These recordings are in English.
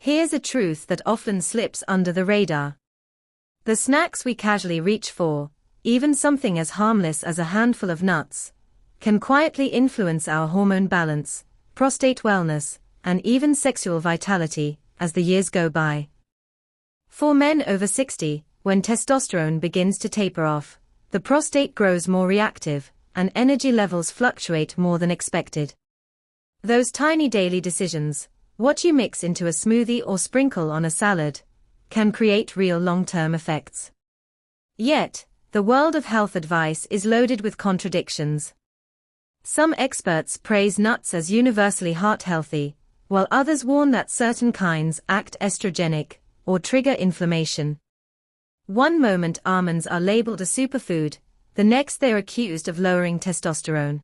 Here's a truth that often slips under the radar. The snacks we casually reach for, even something as harmless as a handful of nuts, can quietly influence our hormone balance, prostate wellness, and even sexual vitality as the years go by. For men over 60, when testosterone begins to taper off, the prostate grows more reactive, and energy levels fluctuate more than expected. Those tiny daily decisions, what you mix into a smoothie or sprinkle on a salad, can create real long-term effects. Yet, the world of health advice is loaded with contradictions. Some experts praise nuts as universally heart-healthy, while others warn that certain kinds act estrogenic or trigger inflammation. One moment almonds are labeled a superfood, the next they're accused of lowering testosterone.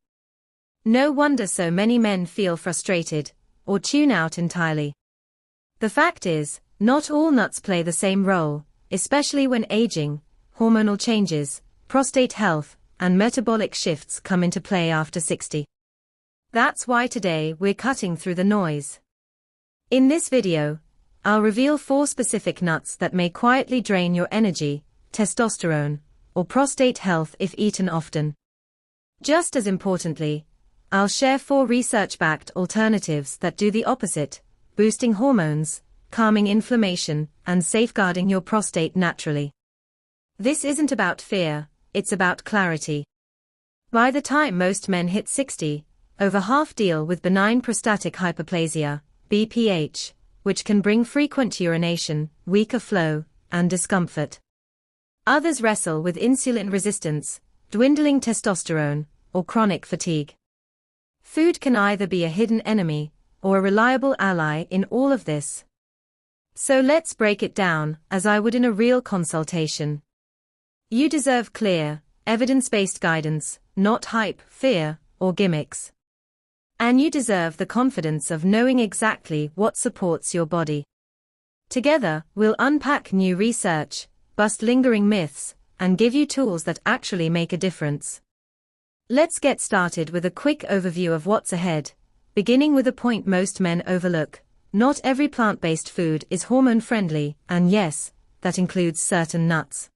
No wonder so many men feel frustrated or tune out entirely. The fact is, not all nuts play the same role, especially when aging, hormonal changes, prostate health, and metabolic shifts come into play after 60. That's why today we're cutting through the noise. In this video, I'll reveal 4 specific nuts that may quietly drain your energy, testosterone, or prostate health if eaten often. Just as importantly, I'll share 4 research-backed alternatives that do the opposite, boosting hormones, calming inflammation, and safeguarding your prostate naturally. This isn't about fear, it's about clarity. By the time most men hit 60, over half deal with benign prostatic hyperplasia, BPH, which can bring frequent urination, weaker flow, and discomfort. Others wrestle with insulin resistance, dwindling testosterone, or chronic fatigue. Food can either be a hidden enemy or a reliable ally in all of this. So let's break it down, as I would in a real consultation. You deserve clear, evidence-based guidance, not hype, fear, or gimmicks. And you deserve the confidence of knowing exactly what supports your body. Together, we'll unpack new research, bust lingering myths, and give you tools that actually make a difference. Let's get started with a quick overview of what's ahead, beginning with a point most men overlook. Not every plant-based food is hormone-friendly, and yes, that includes certain nuts.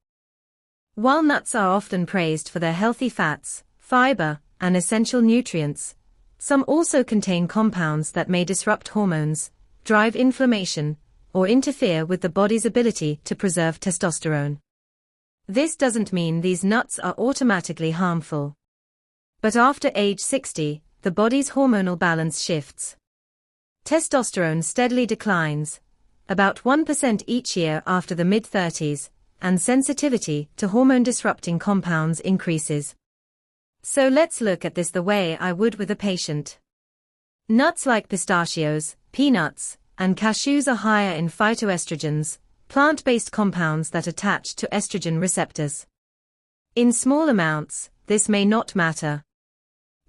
While nuts are often praised for their healthy fats, fiber, and essential nutrients, some also contain compounds that may disrupt hormones, drive inflammation, or interfere with the body's ability to preserve testosterone. This doesn't mean these nuts are automatically harmful. But after age 60, the body's hormonal balance shifts. Testosterone steadily declines, about 1% each year after the mid-30s, and sensitivity to hormone-disrupting compounds increases. So let's look at this the way I would with a patient. Nuts like pistachios, peanuts, and cashews are higher in phytoestrogens, plant-based compounds that attach to estrogen receptors. In small amounts, this may not matter.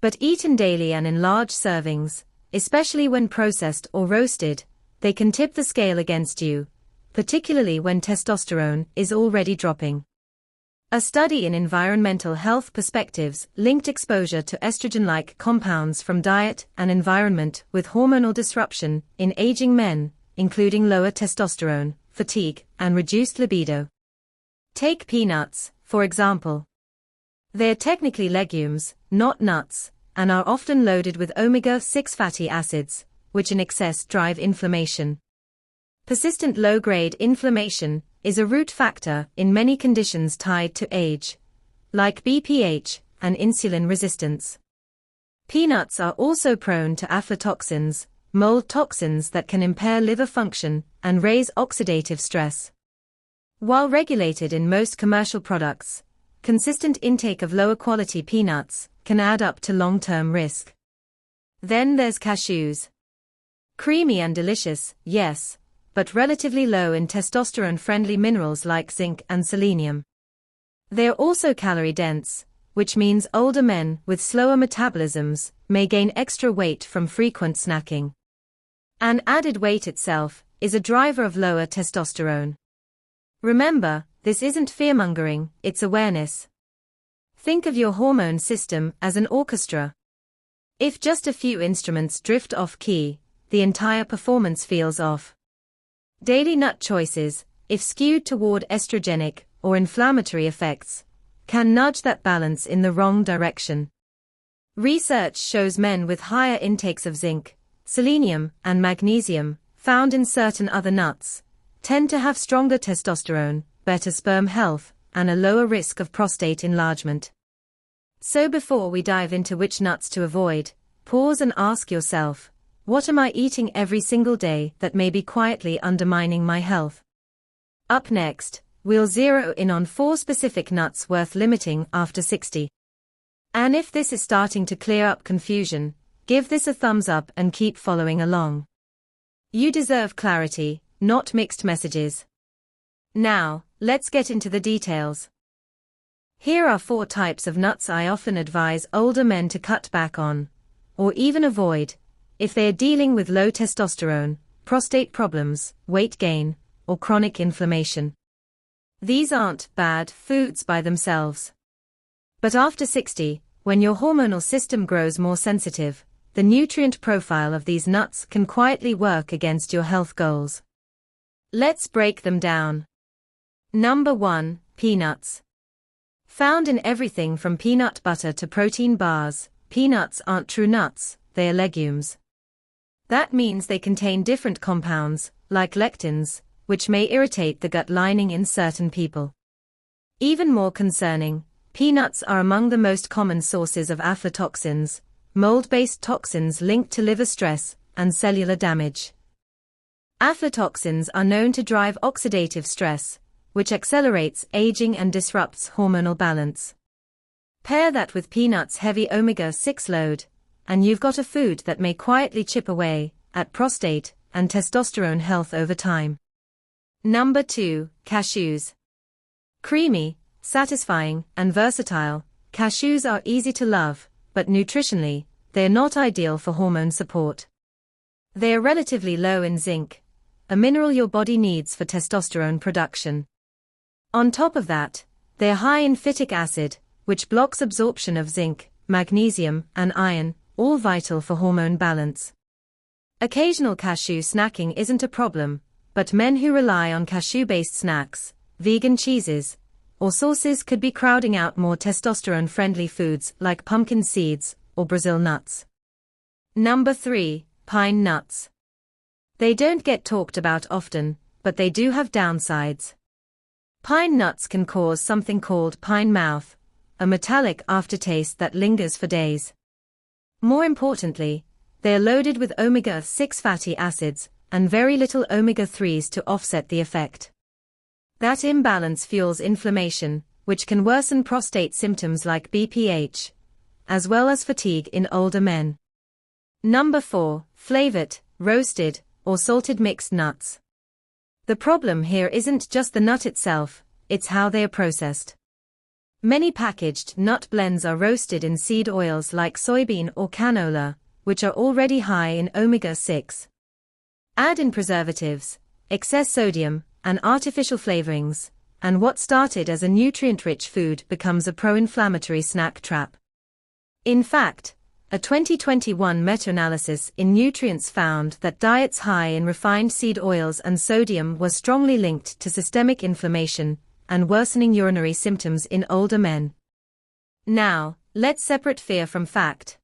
But eaten daily and in large servings, especially when processed or roasted, they can tip the scale against you, particularly when testosterone is already dropping. A study in Environmental Health Perspectives linked exposure to estrogen-like compounds from diet and environment with hormonal disruption in aging men, including lower testosterone, fatigue, and reduced libido. Take peanuts, for example. They're technically legumes, not nuts, and are often loaded with omega-6 fatty acids, which in excess drive inflammation. Persistent low-grade inflammation is a root factor in many conditions tied to age, like BPH and insulin resistance. Peanuts are also prone to aflatoxins, mold toxins that can impair liver function and raise oxidative stress. While regulated in most commercial products, consistent intake of lower-quality peanuts can add up to long-term risk. Then there's cashews. Creamy and delicious, yes, but relatively low in testosterone-friendly minerals like zinc and selenium. They're also calorie-dense, which means older men with slower metabolisms may gain extra weight from frequent snacking. And added weight itself is a driver of lower testosterone. Remember, this isn't fearmongering, it's awareness. Think of your hormone system as an orchestra. If just a few instruments drift off key, the entire performance feels off. Daily nut choices, if skewed toward estrogenic or inflammatory effects, can nudge that balance in the wrong direction. Research shows men with higher intakes of zinc, selenium, and magnesium, found in certain other nuts, tend to have stronger testosterone, better sperm health, and a lower risk of prostate enlargement. So before we dive into which nuts to avoid, pause and ask yourself, what am I eating every single day that may be quietly undermining my health? Up next, we'll zero in on 4 specific nuts worth limiting after 60. And if this is starting to clear up confusion, give this a thumbs up and keep following along. You deserve clarity, not mixed messages. Now, let's get into the details. Here are 4 types of nuts I often advise older men to cut back on, or even avoid, if they are dealing with low testosterone, prostate problems, weight gain, or chronic inflammation. These aren't bad foods by themselves. But after 60, when your hormonal system grows more sensitive, the nutrient profile of these nuts can quietly work against your health goals. Let's break them down. Number 1, peanuts. Found in everything from peanut butter to protein bars, peanuts aren't true nuts, they are legumes. That means they contain different compounds, like lectins, which may irritate the gut lining in certain people. Even more concerning, peanuts are among the most common sources of aflatoxins, mold-based toxins linked to liver stress and cellular damage. Aflatoxins are known to drive oxidative stress, which accelerates aging and disrupts hormonal balance. Pair that with peanuts' heavy omega-6 load, and you've got a food that may quietly chip away at prostate and testosterone health over time. Number 2, cashews. Creamy, satisfying, and versatile, cashews are easy to love, but nutritionally, they are not ideal for hormone support. They are relatively low in zinc, a mineral your body needs for testosterone production. On top of that, they are high in phytic acid, which blocks absorption of zinc, magnesium, and iron, all vital for hormone balance. Occasional cashew snacking isn't a problem, but men who rely on cashew-based snacks, vegan cheeses, or sauces could be crowding out more testosterone-friendly foods like pumpkin seeds or Brazil nuts. Number 3, pine nuts. They don't get talked about often, but they do have downsides. Pine nuts can cause something called pine mouth, a metallic aftertaste that lingers for days. More importantly, they are loaded with omega-6 fatty acids and very little omega-3s to offset the effect. That imbalance fuels inflammation, which can worsen prostate symptoms like BPH, as well as fatigue in older men. Number 4, flavored, roasted, or salted mixed nuts. The problem here isn't just the nut itself, it's how they are processed. Many packaged nut blends are roasted in seed oils like soybean or canola, which are already high in omega-6. Add in preservatives, excess sodium, and artificial flavorings, and what started as a nutrient-rich food becomes a pro-inflammatory snack trap. In fact, a 2021 meta-analysis in Nutrients found that diets high in refined seed oils and sodium were strongly linked to systemic inflammation and worsening urinary symptoms in older men. Now, let's separate fear from fact.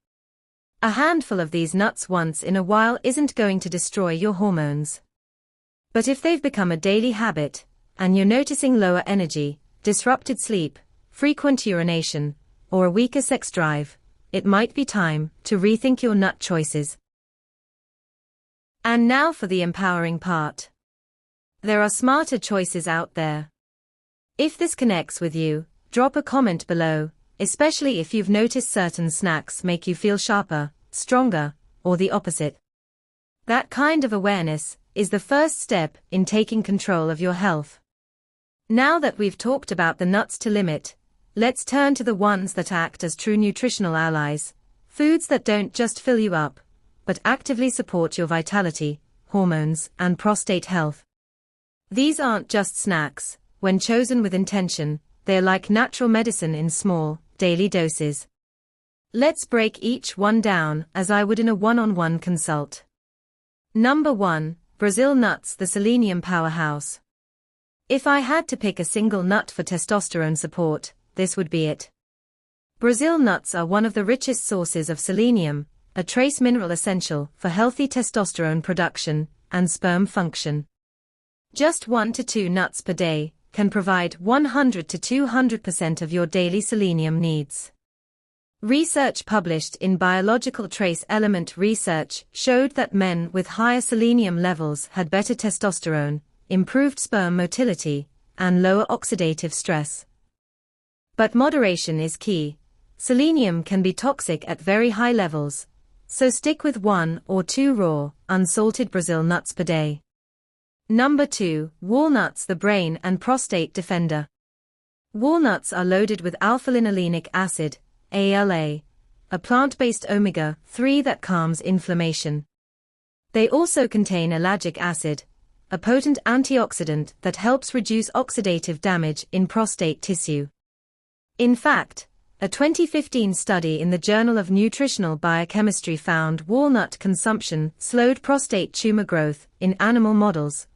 A handful of these nuts once in a while isn't going to destroy your hormones. But if they've become a daily habit, and you're noticing lower energy, disrupted sleep, frequent urination, or a weaker sex drive, it might be time to rethink your nut choices. And now for the empowering part. There are smarter choices out there. If this connects with you, drop a comment below, especially if you've noticed certain snacks make you feel sharper, stronger, or the opposite. That kind of awareness is the first step in taking control of your health. Now that we've talked about the nuts to limit, let's turn to the ones that act as true nutritional allies, foods that don't just fill you up, but actively support your vitality, hormones, and prostate health. These aren't just snacks. When chosen with intention, they are like natural medicine in small, daily doses. Let's break each one down as I would in a one-on-one consult. Number 1, Brazil nuts, the selenium powerhouse. If I had to pick a single nut for testosterone support, this would be it. Brazil nuts are one of the richest sources of selenium, a trace mineral essential for healthy testosterone production and sperm function. Just 1 to 2 nuts per day can provide 100 to 200% of your daily selenium needs. Research published in Biological Trace Element Research showed that men with higher selenium levels had better testosterone, improved sperm motility, and lower oxidative stress. But moderation is key. Selenium can be toxic at very high levels, so stick with 1 or 2 raw, unsalted Brazil nuts per day. Number 2, walnuts, the brain and prostate defender. Walnuts are loaded with alpha-linolenic acid, ALA, a plant-based omega-3 that calms inflammation. They also contain ellagic acid, a potent antioxidant that helps reduce oxidative damage in prostate tissue. In fact, a 2015 study in the Journal of Nutritional Biochemistry found walnut consumption slowed prostate tumor growth in animal models,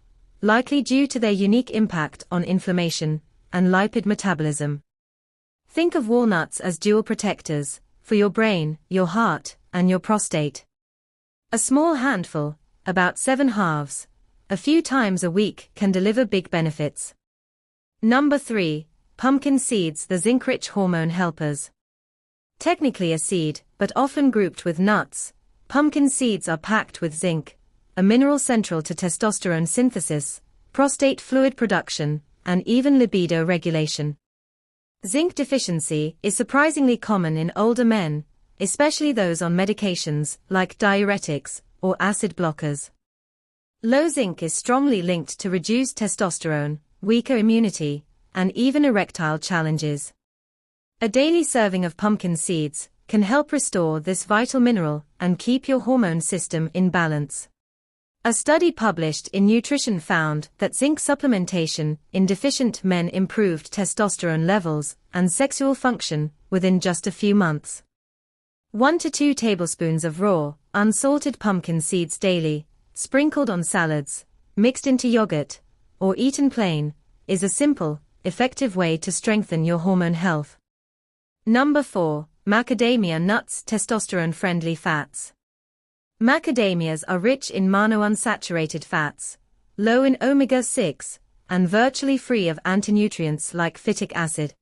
likely due to their unique impact on inflammation and lipid metabolism. Think of walnuts as dual protectors for your brain, your heart, and your prostate. A small handful, about 7 halves, a few times a week can deliver big benefits. Number 3, pumpkin seeds, the zinc-rich hormone helpers. Technically a seed, but often grouped with nuts, pumpkin seeds are packed with zinc, a mineral central to testosterone synthesis, prostate fluid production, and even libido regulation. Zinc deficiency is surprisingly common in older men, especially those on medications like diuretics or acid blockers. Low zinc is strongly linked to reduced testosterone, weaker immunity, and even erectile challenges. A daily serving of pumpkin seeds can help restore this vital mineral and keep your hormone system in balance. A study published in Nutrition found that zinc supplementation in deficient men improved testosterone levels and sexual function within just a few months. 1 to 2 tablespoons of raw, unsalted pumpkin seeds daily, sprinkled on salads, mixed into yogurt, or eaten plain, is a simple, effective way to strengthen your hormone health. Number 4, macadamia nuts, testosterone-friendly fats. Macadamias are rich in monounsaturated fats, low in omega-6, and virtually free of antinutrients like phytic acid.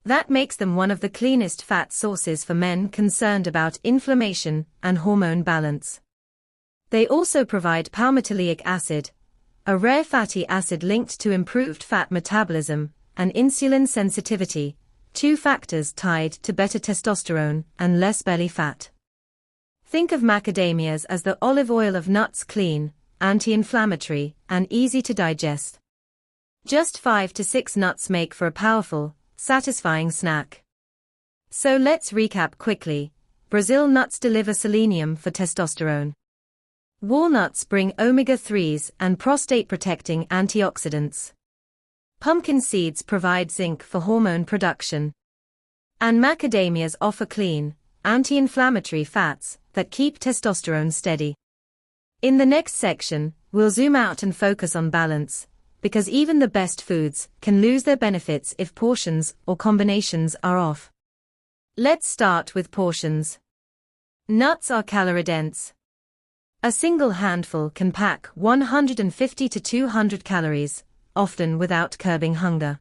That makes them one of the cleanest fat sources for men concerned about inflammation and hormone balance. They also provide palmitoleic acid, a rare fatty acid linked to improved fat metabolism and insulin sensitivity, 2 factors tied to better testosterone and less belly fat. Think of macadamias as the olive oil of nuts, clean, anti-inflammatory, and easy to digest. Just 5 to 6 nuts make for a powerful, satisfying snack. So let's recap quickly. Brazil nuts deliver selenium for testosterone. Walnuts bring omega-3s and prostate-protecting antioxidants. Pumpkin seeds provide zinc for hormone production. And macadamias offer clean, anti-inflammatory fats that keep testosterone steady. In the next section, we'll zoom out and focus on balance, because even the best foods can lose their benefits if portions or combinations are off. Let's start with portions. Nuts are calorie-dense. A single handful can pack 150 to 200 calories, often without curbing hunger.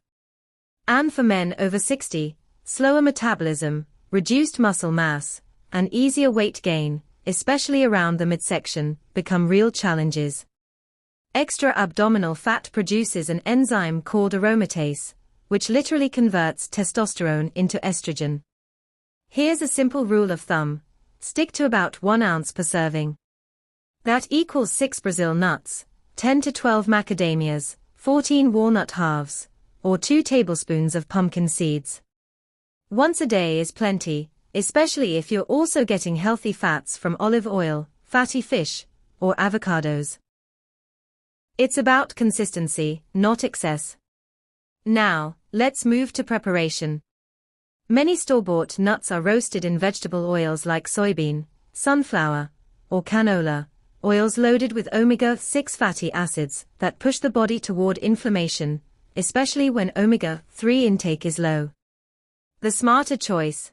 And for men over 60, slower metabolism, reduced muscle mass, and easier weight gain, especially around the midsection, become real challenges. Extra abdominal fat produces an enzyme called aromatase, which literally converts testosterone into estrogen. Here's a simple rule of thumb: stick to about 1 ounce per serving. That equals 6 Brazil nuts, 10 to 12 macadamias, 14 walnut halves, or 2 tablespoons of pumpkin seeds. Once a day is plenty, especially if you're also getting healthy fats from olive oil, fatty fish, or avocados. It's about consistency, not excess. Now, let's move to preparation. Many store-bought nuts are roasted in vegetable oils like soybean, sunflower, or canola, oils loaded with omega-6 fatty acids that push the body toward inflammation, especially when omega-3 intake is low. The smarter choice: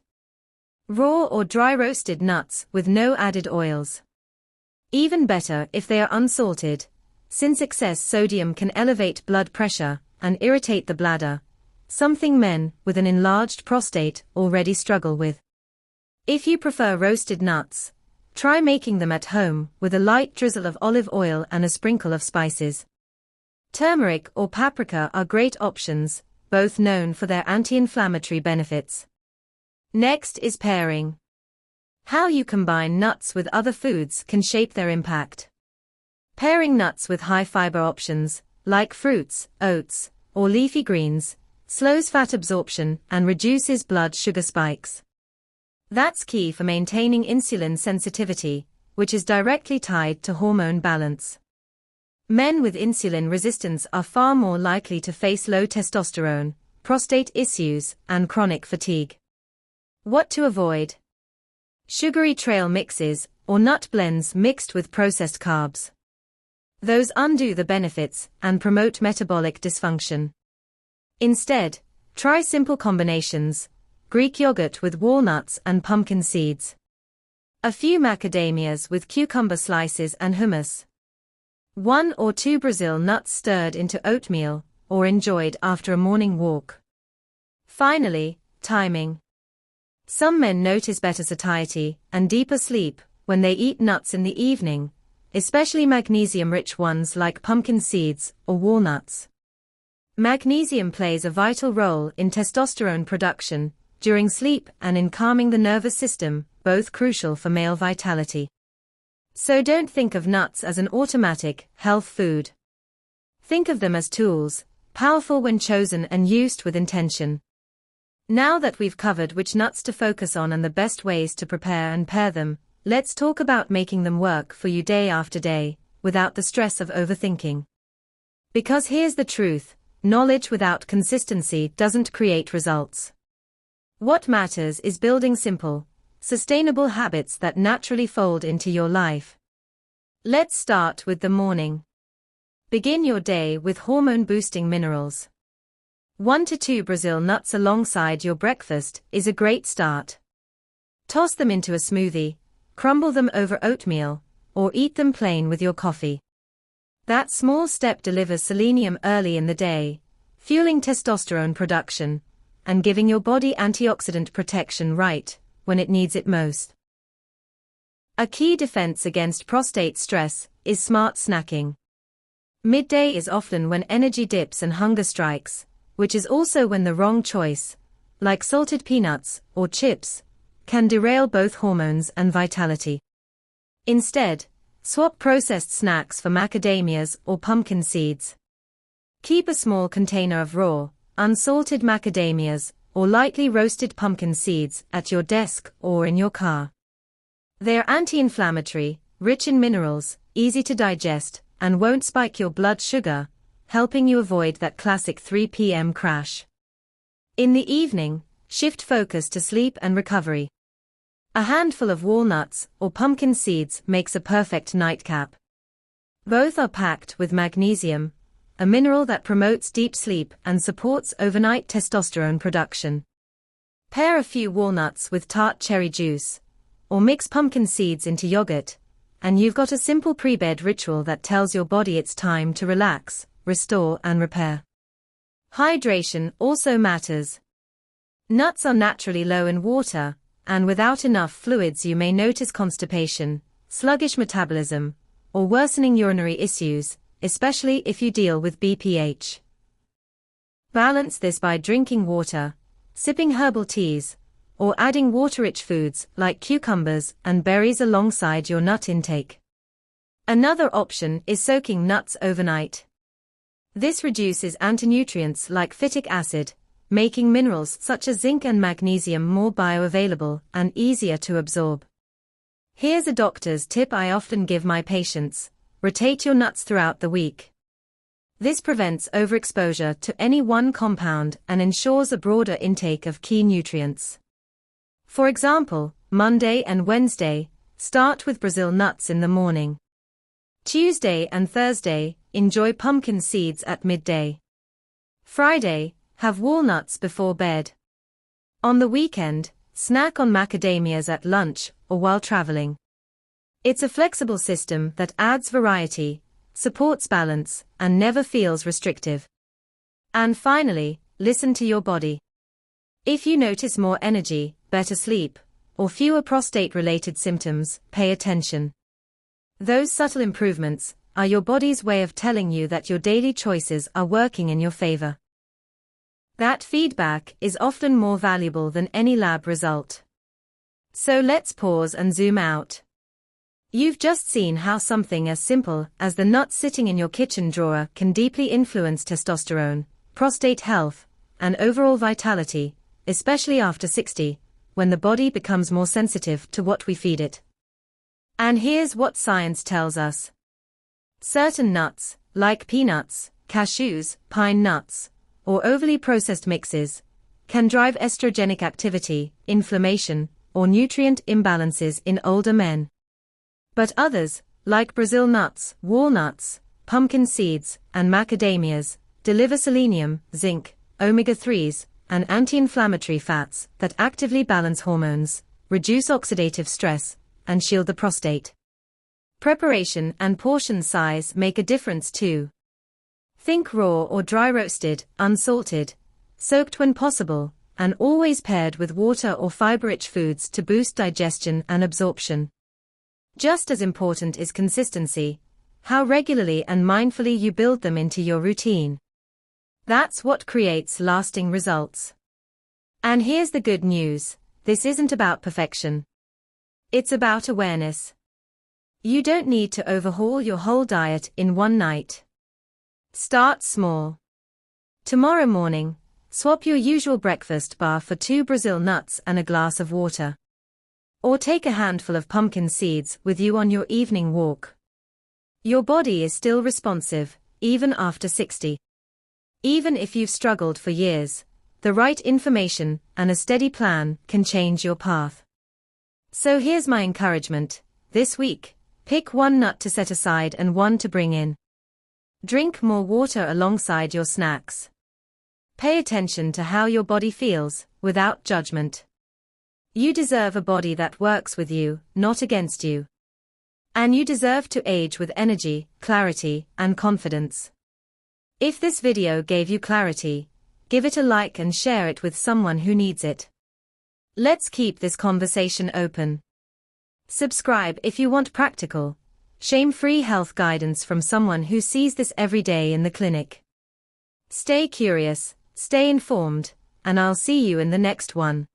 raw or dry roasted nuts with no added oils. Even better if they are unsalted, since excess sodium can elevate blood pressure and irritate the bladder, something men with an enlarged prostate already struggle with. If you prefer roasted nuts, try making them at home with a light drizzle of olive oil and a sprinkle of spices. Turmeric or paprika are great options, both known for their anti-inflammatory benefits. Next is pairing. How you combine nuts with other foods can shape their impact. Pairing nuts with high-fiber options, like fruits, oats, or leafy greens, slows fat absorption and reduces blood sugar spikes. That's key for maintaining insulin sensitivity, which is directly tied to hormone balance. Men with insulin resistance are far more likely to face low testosterone, prostate issues, and chronic fatigue. What to avoid? Sugary trail mixes, or nut blends mixed with processed carbs. Those undo the benefits and promote metabolic dysfunction. Instead, try simple combinations: Greek yogurt with walnuts and pumpkin seeds. A few macadamias with cucumber slices and hummus. 1 or 2 Brazil nuts stirred into oatmeal, or enjoyed after a morning walk. Finally, timing. Some men notice better satiety and deeper sleep when they eat nuts in the evening, especially magnesium-rich ones like pumpkin seeds or walnuts. Magnesium plays a vital role in testosterone production during sleep and in calming the nervous system, both crucial for male vitality. So don't think of nuts as an automatic health food. Think of them as tools, powerful when chosen and used with intention. Now that we've covered which nuts to focus on and the best ways to prepare and pair them, let's talk about making them work for you day after day, without the stress of overthinking. Because here's the truth: knowledge without consistency doesn't create results. What matters is building simple, sustainable habits that naturally fold into your life. Let's start with the morning. Begin your day with hormone-boosting minerals. 1 to 2 Brazil nuts alongside your breakfast is a great start. Toss them into a smoothie, crumble them over oatmeal, or eat them plain with your coffee. That small step delivers selenium early in the day, fueling testosterone production, and giving your body antioxidant protection right when it needs it most. A key defense against prostate stress is smart snacking. Midday is often when energy dips and hunger strikes, which is also when the wrong choice, like salted peanuts or chips, can derail both hormones and vitality. Instead, swap processed snacks for macadamias or pumpkin seeds. Keep a small container of raw, unsalted macadamias or lightly roasted pumpkin seeds at your desk or in your car. They are anti-inflammatory, rich in minerals, easy to digest, and won't spike your blood sugar, helping you avoid that classic 3 p.m. crash. In the evening, shift focus to sleep and recovery. A handful of walnuts or pumpkin seeds makes a perfect nightcap. Both are packed with magnesium, a mineral that promotes deep sleep and supports overnight testosterone production. Pair a few walnuts with tart cherry juice, or mix pumpkin seeds into yogurt, and you've got a simple pre-bed ritual that tells your body it's time to relax, restore and repair. Hydration also matters. Nuts are naturally low in water, and without enough fluids you may notice constipation, sluggish metabolism, or worsening urinary issues, especially if you deal with BPH. Balance this by drinking water, sipping herbal teas, or adding water-rich foods like cucumbers and berries alongside your nut intake. Another option is soaking nuts overnight. This reduces antinutrients like phytic acid, making minerals such as zinc and magnesium more bioavailable and easier to absorb. Here's a doctor's tip I often give my patients: rotate your nuts throughout the week. This prevents overexposure to any one compound and ensures a broader intake of key nutrients. For example, Monday and Wednesday, start with Brazil nuts in the morning. Tuesday and Thursday, enjoy pumpkin seeds at midday. Friday, have walnuts before bed. On the weekend, snack on macadamias at lunch or while traveling. It's a flexible system that adds variety, supports balance, and never feels restrictive. And finally, listen to your body. If you notice more energy, better sleep, or fewer prostate-related symptoms, pay attention. Those subtle improvements are your body's way of telling you that your daily choices are working in your favor. That feedback is often more valuable than any lab result. So let's pause and zoom out. You've just seen how something as simple as the nuts sitting in your kitchen drawer can deeply influence testosterone, prostate health, and overall vitality, especially after 60, when the body becomes more sensitive to what we feed it. And here's what science tells us. Certain nuts, like peanuts, cashews, pine nuts, or overly processed mixes, can drive estrogenic activity, inflammation, or nutrient imbalances in older men. But others, like Brazil nuts, walnuts, pumpkin seeds, and macadamias, deliver selenium, zinc, omega-3s, and anti-inflammatory fats that actively balance hormones, reduce oxidative stress, and shield the prostate. Preparation and portion size make a difference too. Think raw or dry roasted, unsalted, soaked when possible, and always paired with water or fiber-rich foods to boost digestion and absorption. Just as important is consistency, how regularly and mindfully you build them into your routine. That's what creates lasting results. And here's the good news, this isn't about perfection. It's about awareness. You don't need to overhaul your whole diet in one night. Start small. Tomorrow morning, swap your usual breakfast bar for 2 Brazil nuts and a glass of water. Or take a handful of pumpkin seeds with you on your evening walk. Your body is still responsive, even after 60. Even if you've struggled for years, the right information and a steady plan can change your path. So here's my encouragement. This week, pick one nut to set aside and one to bring in. Drink more water alongside your snacks. Pay attention to how your body feels, without judgment. You deserve a body that works with you, not against you. And you deserve to age with energy, clarity, and confidence. If this video gave you clarity, give it a like and share it with someone who needs it. Let's keep this conversation open. Subscribe if you want practical, shame-free health guidance from someone who sees this every day in the clinic. Stay curious, stay informed, and I'll see you in the next one.